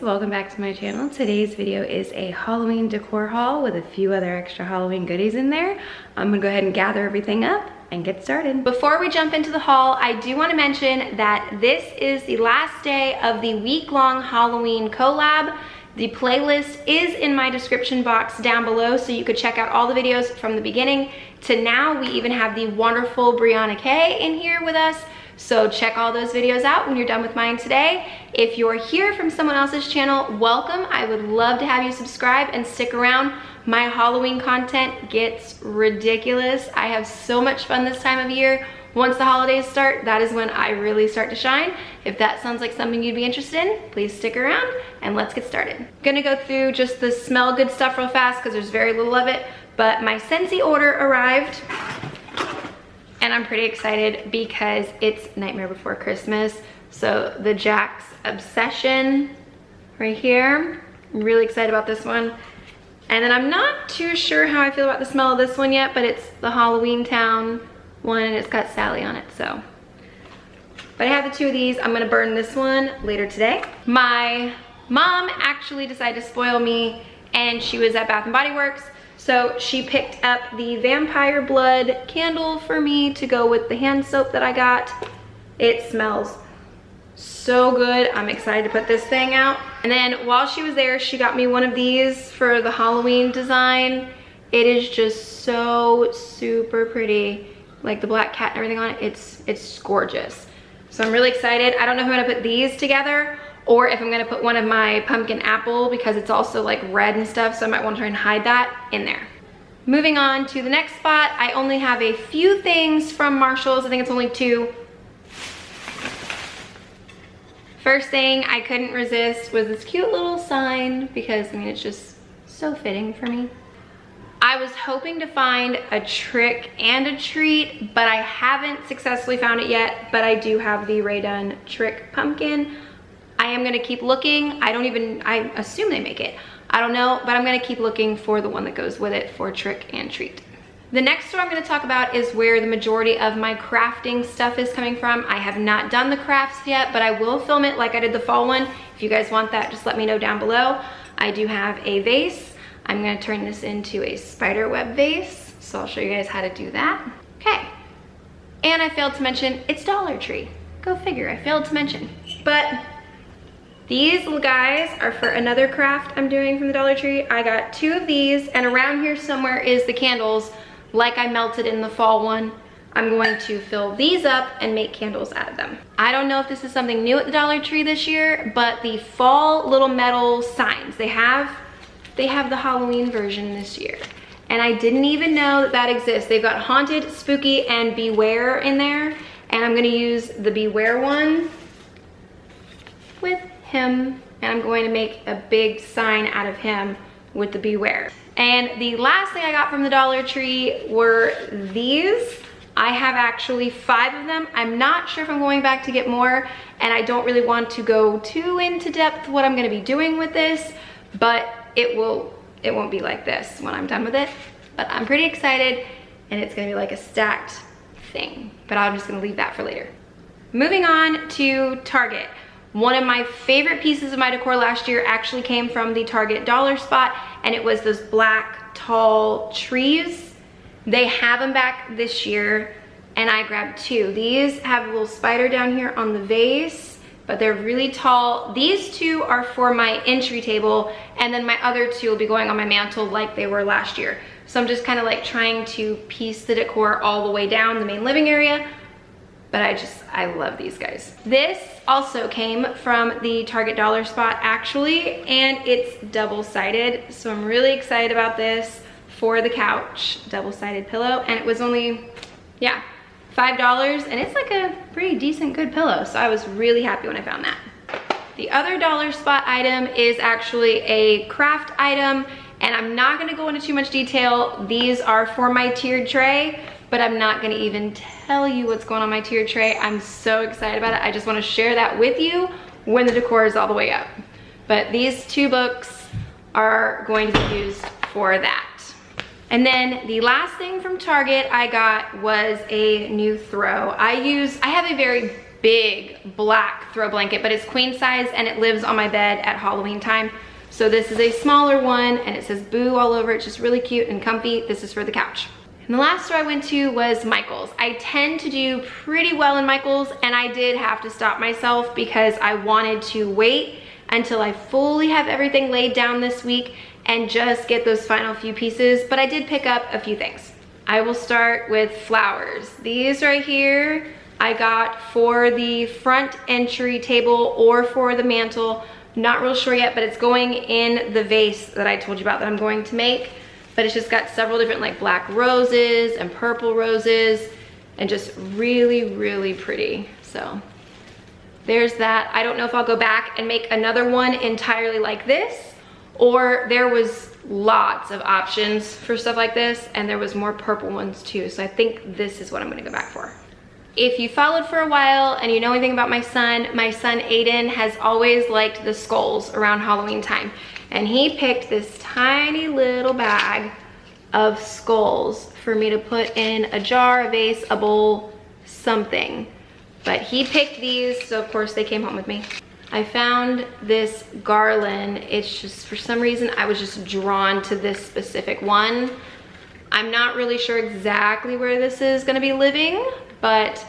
welcome back to my channel. Today's video is a Halloween decor haul with a few other extra Halloween goodies in there. I'm gonna go ahead and gather everything up and get started. Before we jump into the haul, I do want to mention that this is the last day of the week-long Halloween collab. The playlist is in my description box down below, so you could check out all the videos from the beginning to now. We even have the wonderful Brianna K in here with us. So check all those videos out when you're done with mine today. If you're here from someone else's channel, welcome. I would love to have you subscribe and stick around. My Halloween content gets ridiculous. I have so much fun this time of year. Once the holidays start, that is when I really start to shine. If that sounds like something you'd be interested in, please stick around and let's get started. Gonna go through just the smell good stuff real fast because there's very little of it, but my Scentsy order arrived. And I'm pretty excited because it's Nightmare Before Christmas. So the Jack's Obsession right here. I'm really excited about this one. And then I'm not too sure how I feel about the smell of this one yet, but it's the Halloween Town one and it's got Sally on it, so. But I have the two of these. I'm gonna burn this one later today. My mom actually decided to spoil me and she was at Bath & Body Works. So she picked up the vampire blood candle for me to go with the hand soap that I got. It smells so good. I'm excited to put this thing out. And then while she was there, she got me one of these for the Halloween design. It is just so super pretty. Like the black cat and everything on it, it's gorgeous. So I'm really excited. I don't know if I'm gonna put these together or if I'm gonna put one of my pumpkin apple because it's also like red and stuff, so I might wanna try and hide that in there. Moving on to the next spot, I only have a few things from Marshall's. I think it's only two. First thing I couldn't resist was this cute little sign because I mean, it's just so fitting for me. I was hoping to find a trick and a treat, but I haven't successfully found it yet, but I do have the Rae Dunn Trick Pumpkin. I am gonna keep looking. I assume they make it. I don't know, but I'm gonna keep looking for the one that goes with it for trick and treat. The next store I'm gonna talk about is where the majority of my crafting stuff is coming from. I have not done the crafts yet, but I will film it like I did the fall one. If you guys want that, just let me know down below. I do have a vase. I'm gonna turn this into a spider web vase, so I'll show you guys how to do that. Okay, and I failed to mention, it's Dollar Tree. Go figure, I failed to mention. But these little guys are for another craft I'm doing from the Dollar Tree. I got two of these, and around here somewhere is the candles like I melted in the fall one. I'm going to fill these up and make candles out of them. I don't know if this is something new at the Dollar Tree this year, but the fall little metal signs, they have the Halloween version this year. And I didn't even know that exists. They've got Haunted, Spooky, and Beware in there. And I'm gonna use the Beware one with him. And I'm going to make a big sign out of him with the Beware. And the last thing I got from the Dollar Tree were these. I have actually 5 of them. I'm not sure if I'm going back to get more, and I don't really want to go too into depth what I'm gonna be doing with this, but it won't be like this when I'm done with it. But I'm pretty excited, and it's gonna be like a stacked thing, but I'm just gonna leave that for later. Moving on to Target. One of my favorite pieces of my decor last year actually came from the Target dollar spot, and it was those black tall trees. They have them back this year, and I grabbed 2. These have a little spider down here on the vase, but they're really tall. These 2 are for my entry table, and then my other 2 will be going on my mantle like they were last year. So I'm just kind of like trying to piece the decor all the way down the main living area, but I love these guys. This also came from the Target dollar spot actually, and it's double-sided. So I'm really excited about this for the couch, double-sided pillow, and it was only, yeah, $5, and it's like a pretty decent good pillow, so I was really happy when I found that. The other dollar spot item is actually a craft item, and I'm not gonna go into too much detail. These are for my tiered tray, but I'm not gonna even tell you what's going on my tiered tray. I'm so excited about it. I just wanna share that with you when the decor is all the way up. But these 2 books are going to be used for that. And then the last thing from Target I got was a new throw. I have a very big black throw blanket, but it's queen size and it lives on my bed at Halloween time. So this is a smaller one and it says Boo all over. It's just really cute and comfy. This is for the couch. And the last store I went to was Michael's. I tend to do pretty well in Michael's, and I did have to stop myself because I wanted to wait until I fully have everything laid down this week and just get those final few pieces, but I did pick up a few things. I will start with flowers. These right here I got for the front entry table or for the mantle. Not real sure yet, but it's going in the vase that I told you about that I'm going to make. But it's just got several different like black roses and purple roses and just really, really pretty. So there's that. I don't know if I'll go back and make another one entirely like this, or there was lots of options for stuff like this and there was more purple ones too. So I think this is what I'm gonna go back for. If you followed for a while and you know anything about my son Aiden has always liked the skulls around Halloween time. And he picked this tiny little bag of skulls for me to put in a jar, a vase, a bowl, something. But he picked these, so of course they came home with me. I found this garland. It's just, for some reason, I was just drawn to this specific one. I'm not really sure exactly where this is gonna be living, but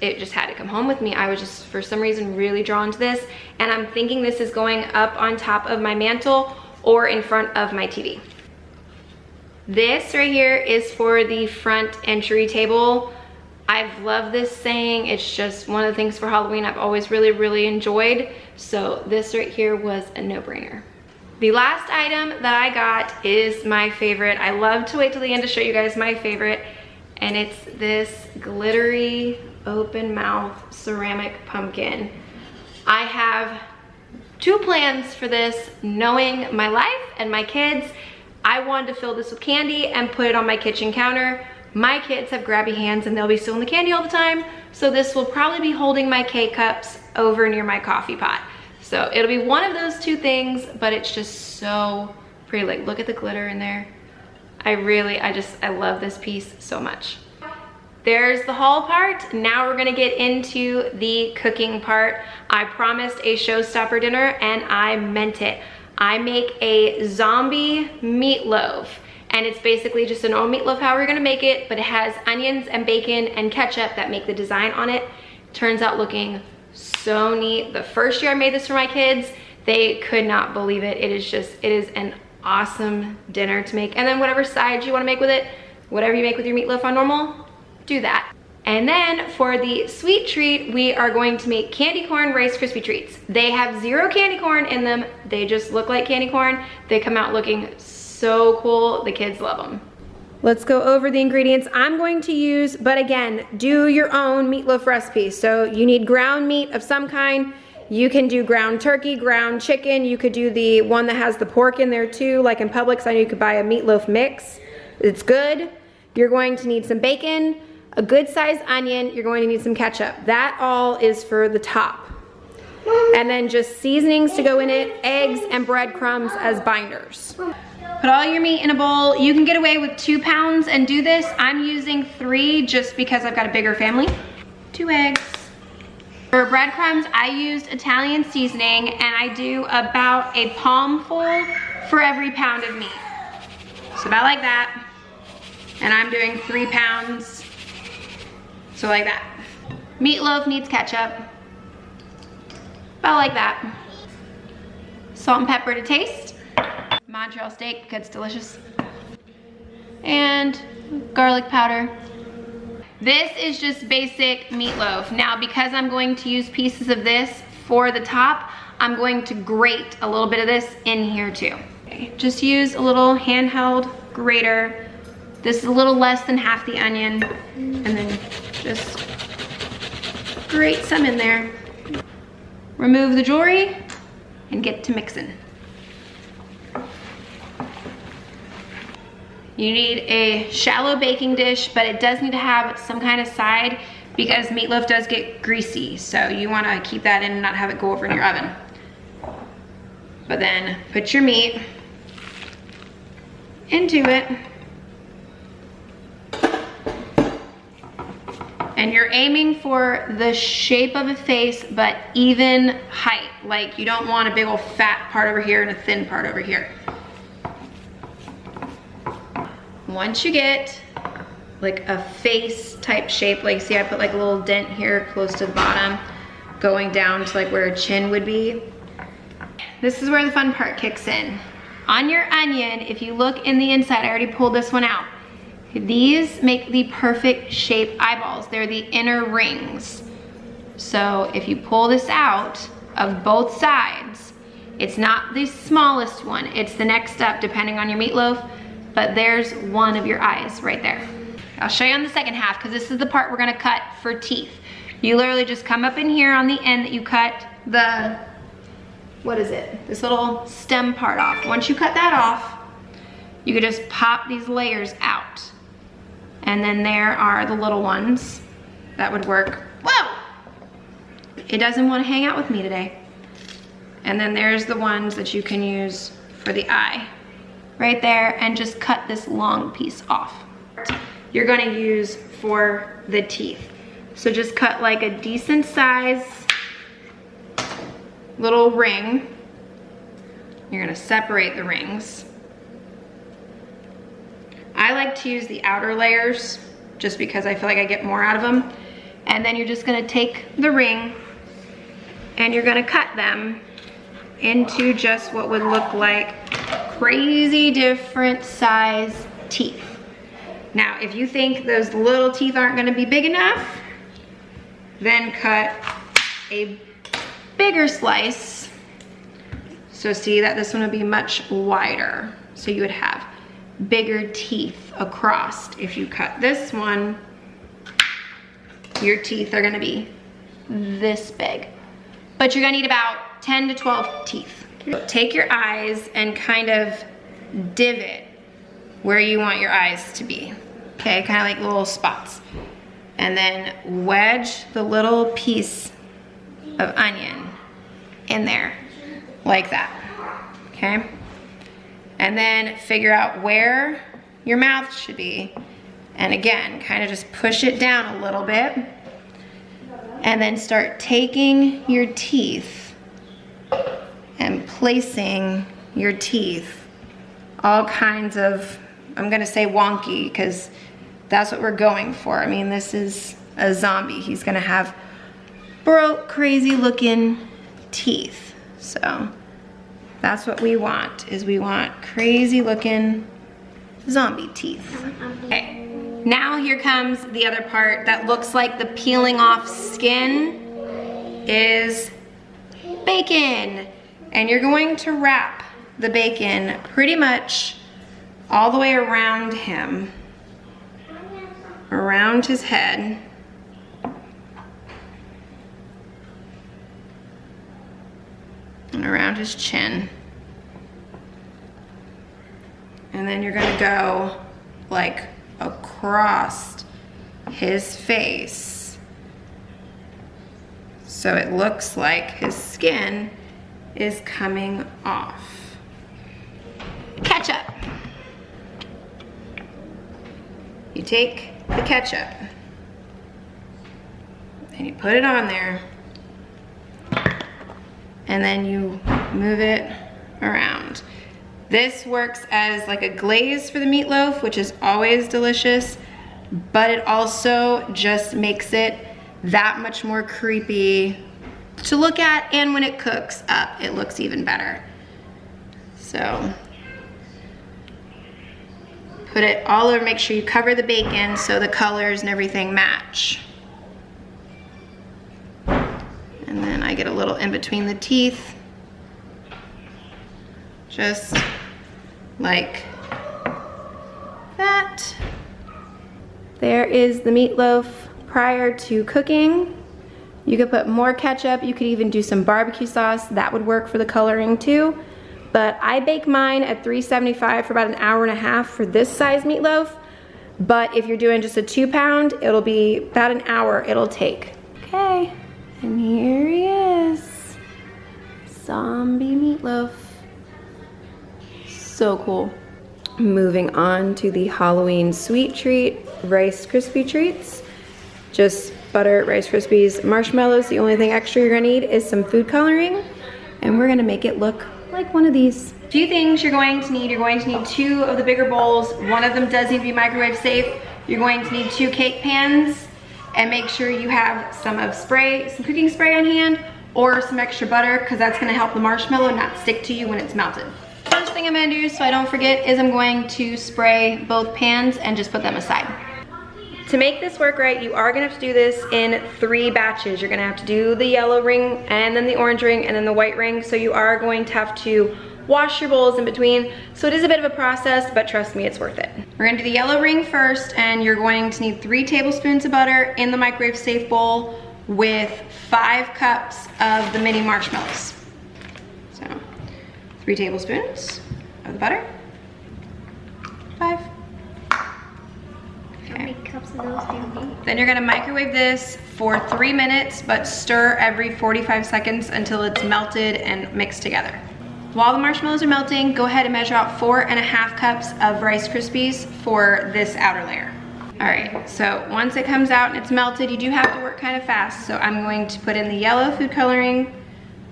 it just had to come home with me. I was just, for some reason, really drawn to this. And I'm thinking this is going up on top of my mantle or in front of my TV. This right here is for the front entry table. I've loved this saying. It's just one of the things for Halloween I've always really, really enjoyed. So this right here was a no-brainer. The last item that I got is my favorite. I love to wait till the end to show you guys my favorite. And it's this glittery open mouth ceramic pumpkin. I have two plans for this. Knowing my life and my kids, I wanted to fill this with candy and put it on my kitchen counter. My kids have grabby hands and they'll be stealing the candy all the time, so this will probably be holding my K-cups over near my coffee pot. So it'll be one of those two things, but it's just so pretty. Like, look at the glitter in there. I love this piece so much. There's the haul part. Now we're gonna get into the cooking part. I promised a showstopper dinner and I meant it. I make a zombie meatloaf, and it's basically just an old meatloaf how we're gonna make it, but it has onions and bacon and ketchup that make the design on it. Turns out looking so neat. The first year I made this for my kids, they could not believe it. It is an awesome dinner to make. And then whatever sides you wanna make with it, whatever you make with your meatloaf on normal, do that. And then for the sweet treat, we are going to make Candy Corn Rice Krispy treats. They have 0 candy corn in them. They just look like candy corn. They come out looking so cool. The kids love them. Let's go over the ingredients I'm going to use, but again, do your own meatloaf recipe. So you need ground meat of some kind. You can do ground turkey, ground chicken. You could do the one that has the pork in there too, like in Publix. I know you could buy a meatloaf mix. It's good. You're going to need some bacon, a good sized onion. You're going to need some ketchup. That all is for the top. And then just seasonings to go in it, eggs and breadcrumbs as binders. Put all your meat in a bowl. You can get away with 2 pounds and do this. I'm using 3 just because I've got a bigger family. 2 eggs. For breadcrumbs, I used Italian seasoning, and I do about a palmful for every pound of meat. So about like that. And I'm doing 3 pounds. So like that. Meatloaf needs ketchup. About like that. Salt and pepper to taste. Montreal steak because it's delicious. And garlic powder. This is just basic meatloaf. Now, because I'm going to use pieces of this for the top, I'm going to grate a little bit of this in here too. Okay, just use a little handheld grater. This is a little less than half the onion, and then just grate some in there. Remove the jewelry and get to mixing. You need a shallow baking dish, but it does need to have some kind of side because meatloaf does get greasy. So you wanna keep that in and not have it go over in your oven. But then put your meat into it. And And you're aiming for the shape of a face, but even height. Like you don't want a big old fat part over here and a thin part over here. Once you get like a face type shape, like see I put like a little dent here close to the bottom, going down to like where a chin would be. This is where the fun part kicks in. On your onion, if you look in the inside, I already pulled this one out. These make the perfect shape eyeballs. They're the inner rings. So if you pull this out of both sides, it's not the smallest one, it's the next up depending on your meatloaf, but there's one of your eyes right there. I'll show you on the second half because this is the part we're gonna cut for teeth. You literally just come up in here on the end that you cut the, what is it? This little stem part off. Once you cut that off, you could just pop these layers out. And then there are the little ones that would work. Whoa! It doesn't want to hang out with me today. And then there's the ones that you can use for the eye. Right there, and just cut this long piece off. You're gonna use for the teeth. So just cut like a decent size little ring. You're gonna separate the rings. I like to use the outer layers just because I feel like I get more out of them. And then you're just gonna take the ring and you're gonna cut them into just what would look like crazy different size teeth. Now, if you think those little teeth aren't gonna be big enough, then cut a bigger slice. So see that this one would be much wider. So you would have bigger teeth across. If you cut this one, your teeth are gonna be this big. But you're gonna need about 10 to 12 teeth. Take your eyes and kind of divot where you want your eyes to be. Okay, kind of like little spots. And then wedge the little piece of onion in there, like that, okay? And then figure out where your mouth should be. And again, kind of just push it down a little bit. And then start taking your teeth and placing your teeth all kinds of, I'm gonna say wonky because that's what we're going for. I mean, this is a zombie. He's gonna have broke, crazy looking teeth. So that's what we want, is we want crazy looking zombie teeth. Okay, now here comes the other part that looks like the peeling off skin is bacon. And you're going to wrap the bacon pretty much all the way around him, around his head. And around his chin. And then you're gonna go like across his face. So it looks like his skin is coming off. Ketchup. You take the ketchup and you put it on there. And then you move it around. This works as like a glaze for the meatloaf, which is always delicious, but it also just makes it that much more creepy to look at, and when it cooks up, it looks even better. So, put it all over, make sure you cover the bacon so the colors and everything match. And then I get a little in between the teeth, just like that. There is the meatloaf prior to cooking. You could put more ketchup, you could even do some barbecue sauce, that would work for the coloring too. But I bake mine at 375 for about an hour and a half for this size meatloaf. But if you're doing just a 2-pound, it'll be about an hour it'll take. Okay. And here he is, Zombie Meatloaf. So cool. Moving on to the Halloween sweet treat, Rice Krispy treats. Just butter, Rice Krispies, marshmallows. The only thing extra you're gonna need is some food coloring, and we're gonna make it look like one of these. Few things you're going to need. You're going to need 2 of the bigger bowls. One of them does need to be microwave safe. You're going to need 2 cake pans, and make sure you have some cooking spray on hand, or some extra butter, because that's gonna help the marshmallow not stick to you when it's melted. First thing I'm gonna do, so I don't forget, is I'm going to spray both pans and just put them aside. To make this work right, you are gonna have to do this in 3 batches. You're gonna have to do the yellow ring, and then the orange ring, and then the white ring. So you are going to have to wash your bowls in between. So it is a bit of a process, but trust me, it's worth it. We're gonna do the yellow ring first, and you're going to need 3 tablespoons of butter in the microwave safe bowl with 5 cups of the mini marshmallows. So 3 tablespoons of the butter, 5. How many cups of those do you need? Then you're gonna microwave this for 3 minutes, but stir every 45 seconds until it's melted and mixed together. While the marshmallows are melting, go ahead and measure out 4.5 cups of Rice Krispies for this outer layer. All right, so once it comes out and it's melted, you do have to work kind of fast. So I'm going to put in the yellow food coloring,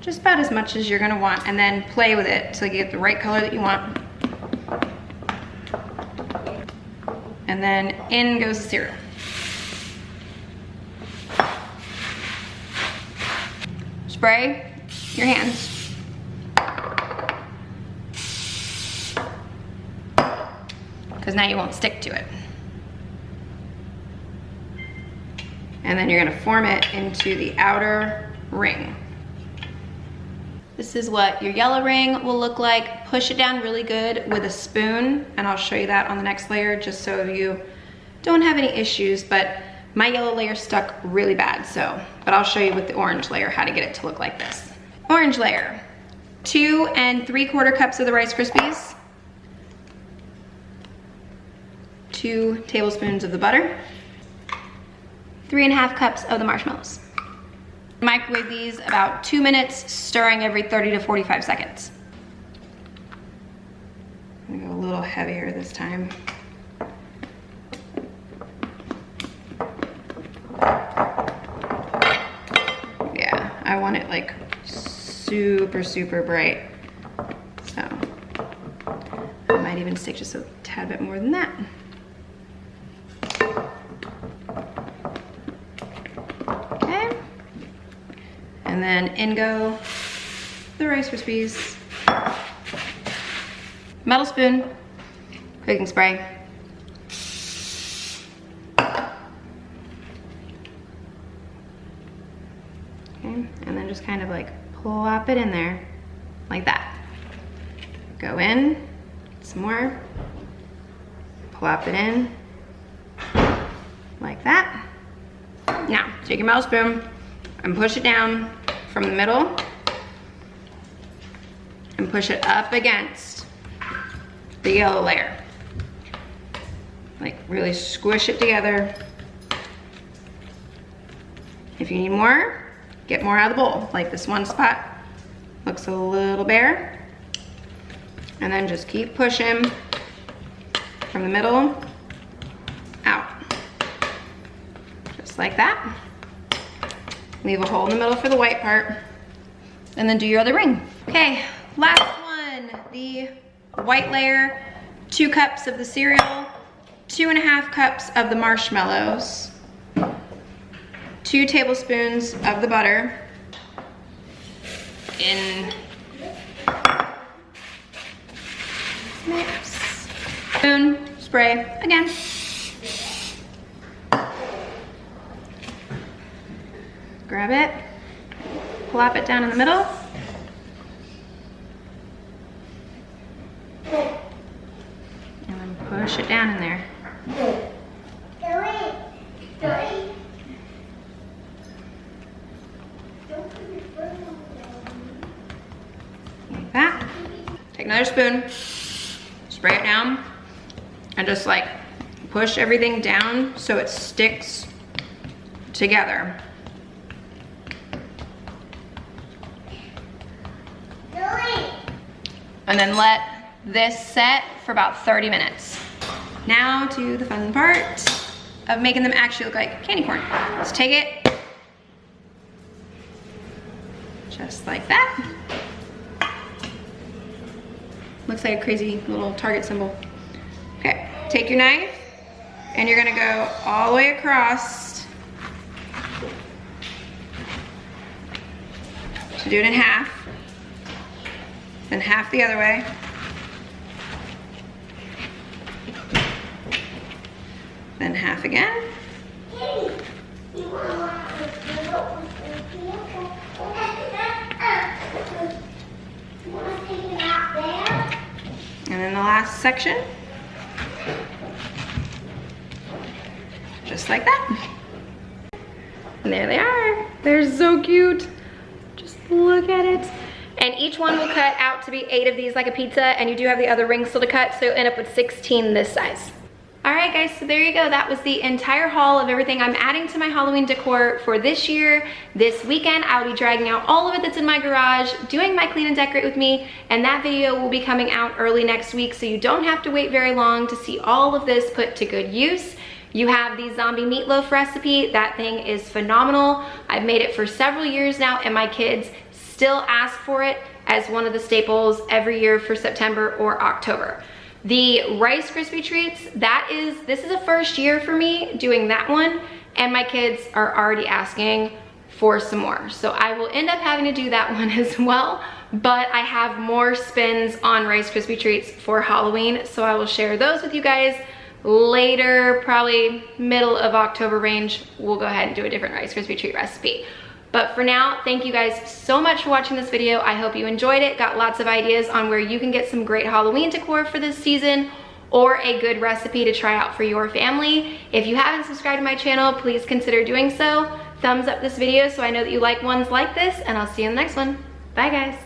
just about as much as you're gonna want, and then play with it till you get the right color that you want. And then in goes the cereal. Spray your hands. Because now you won't stick to it. And then you're gonna form it into the outer ring. This is what your yellow ring will look like. Push it down really good with a spoon, and I'll show you that on the next layer just so you don't have any issues, but my yellow layer stuck really bad, but I'll show you with the orange layer how to get it to look like this. Orange layer, 2 3/4 cups of the Rice Krispies, 2 tablespoons of the butter, 3.5 cups of the marshmallows. Microwave these about 2 minutes, stirring every 30 to 45 seconds. I'm gonna go a little heavier this time. Yeah, I want it like super, super bright. So I might even stick just a tad bit more than that. And then in go the Rice Krispies. Metal spoon, cooking spray. Okay, and then just kind of like plop it in there like that. Go in, some more, plop it in like that. Now, take your metal spoon and push it down from the middle and push it up against the yellow layer. Like really squish it together. If you need more, get more out of the bowl. Like this one spot looks a little bare. And then just keep pushing from the middle out. Just like that. Leave a hole in the middle for the white part, and then do your other ring. Okay, last one, the white layer, 2 cups of the cereal, 2.5 cups of the marshmallows, 2 tablespoons of the butter, in mix, spoon, spray again. Grab it, plop it down in the middle. And then push it down in there. Like that. Take another spoon, spray it down, and just like push everything down so it sticks together. And then let this set for about 30 minutes. Now to the fun part. of making them actually look like candy corn. Let's take it, just like that. Looks like a crazy little Target symbol. Okay, take your knife and you're gonna go all the way across. So do it in half, then half the other way. Then half again. And then the last section. Just like that. And there they are. They're so cute. Just look at it. And each one will cut out to be 8 of these like a pizza, and you do have the other rings still to cut, so you'll end up with 16 this size. All right guys, so there you go. That was the entire haul of everything I'm adding to my Halloween decor for this year. This weekend, I'll be dragging out all of it that's in my garage, doing my clean and decorate with me, and that video will be coming out early next week, so you don't have to wait very long to see all of this put to good use. You have the Zombie Meatloaf recipe. That thing is phenomenal. I've made it for several years now, and my kids still ask for it as one of the staples every year for September or October. The Rice Krispy treats, this is a first year for me doing that one, and my kids are already asking for some more. So I will end up having to do that one as well, but I have more spins on Rice Krispy treats for Halloween, so I will share those with you guys later, probably middle of October range. We'll go ahead and do a different Rice Krispy treat recipe. But for now, thank you guys so much for watching this video. I hope you enjoyed it, got lots of ideas on where you can get some great Halloween decor for this season, or a good recipe to try out for your family. If you haven't subscribed to my channel, please consider doing so. Thumbs up this video so I know that you like ones like this, and I'll see you in the next one. Bye guys.